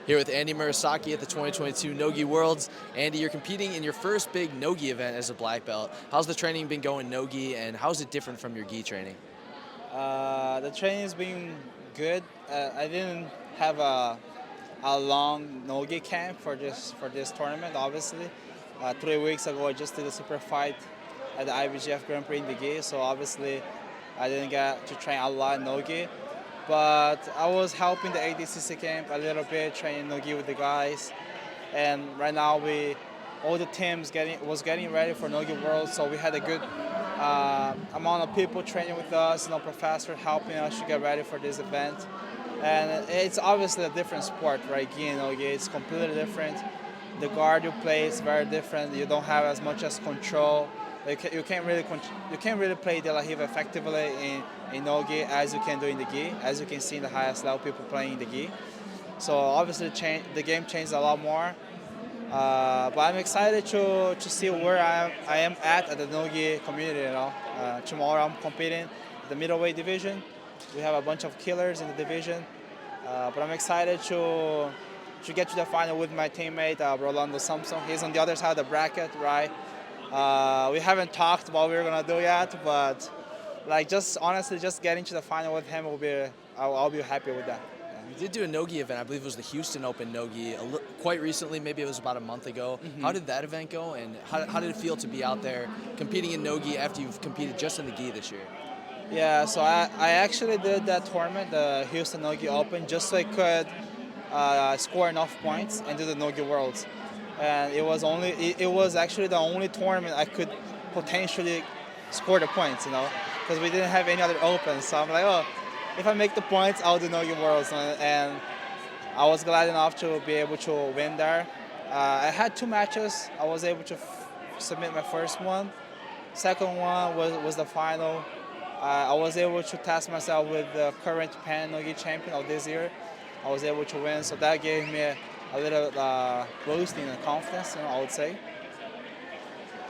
Here with Andy Murasaki at the 2022 Nogi Worlds. Andy, you're competing in your first big Nogi event as a black belt. How's the training been going Nogi, and how's it different from your gi training? The training has been good. I didn't have a long Nogi camp for this tournament, obviously. 3 weeks ago, I just did a super fight at the IBJJF Grand Prix in the gi, so obviously I didn't get to train a lot Nogi. But I was helping the ADCC camp a little bit, training Nogi with the guys. And right now, all the teams was getting ready for Nogi World, so we had a good amount of people training with us, professor helping us to get ready for this event. And it's obviously a different sport, right? Gi and Nogi, it's completely different. The guard you play is very different. You don't have as much as control. You can't really play De La Riva effectively in Nogi as you can do in the gi. As you can see in the highest level, people playing in the gi. So obviously the game changed a lot more. But I'm excited to see where I am at the Nogi community. Tomorrow I'm competing in the middleweight division. We have a bunch of killers in the division. But I'm excited to get to the final with my teammate Rolando Samson. He's on the other side of the bracket, right? We haven't talked what we're gonna do yet, but honestly, just getting to the final with him I'll be happy with that. You did do a Nogi event. I believe it was the Houston Open Nogi quite recently. Maybe it was about a month ago. Mm-hmm. How did that event go, and how did it feel to be out there competing in Nogi after you've competed just in the gi this year? Yeah, so I actually did that tournament, the Houston Nogi Open, just so I could score enough points and do the Nogi Worlds. And it was actually the only tournament I could potentially score the points, because we didn't have any other opens. So I'm like, oh, if I make the points, I'll do Nogi Worlds. And I was glad enough to be able to win there. I had 2 matches. I was able to submit my first one. Second one was the final. I was able to test myself with the current Japan Nogi champion of this year. I was able to win, so that gave me a little boost in confidence, I would say.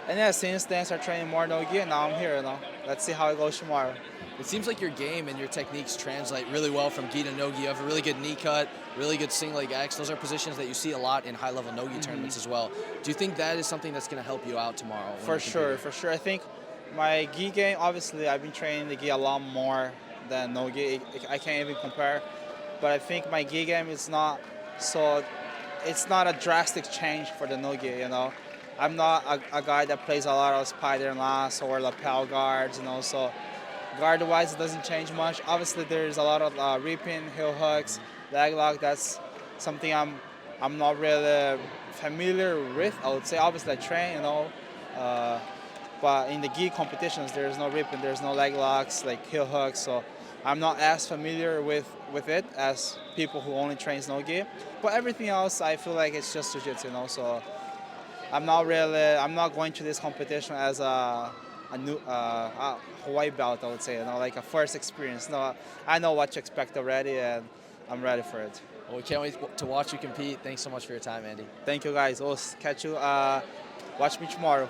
And yeah, since then I started training more Nogi, and now I'm here. Let's see how it goes tomorrow. It seems like your game and your techniques translate really well from gi to Nogi. You have a really good knee cut, really good single leg X. Those are positions that you see a lot in high-level Nogi tournaments as well. Do you think that is something that's going to help you out tomorrow? For sure. I think my gi game, obviously, I've been training the gi a lot more than Nogi. I can't even compare. But I think my gi game is not it's not a drastic change for the Nogi, I'm not a guy that plays a lot of spider and lasso or lapel guards, so guard-wise it doesn't change much. Obviously there's a lot of reaping, heel hooks, leg lock. That's something I'm not really familiar with, I would say. Obviously I train, but in the gi competitions there's no ripping, there's no leg locks, like heel hooks, so I'm not as familiar with it as people who only train Nogi. But everything else, I feel like it's just Jiu-Jitsu, so I'm not going to this competition as a new white belt, I would say, like a first experience. No, I know what to expect already, and I'm ready for it. Well, we can't wait to watch you compete. Thanks so much for your time, Andy. Thank you, guys. Catch you. Watch me tomorrow.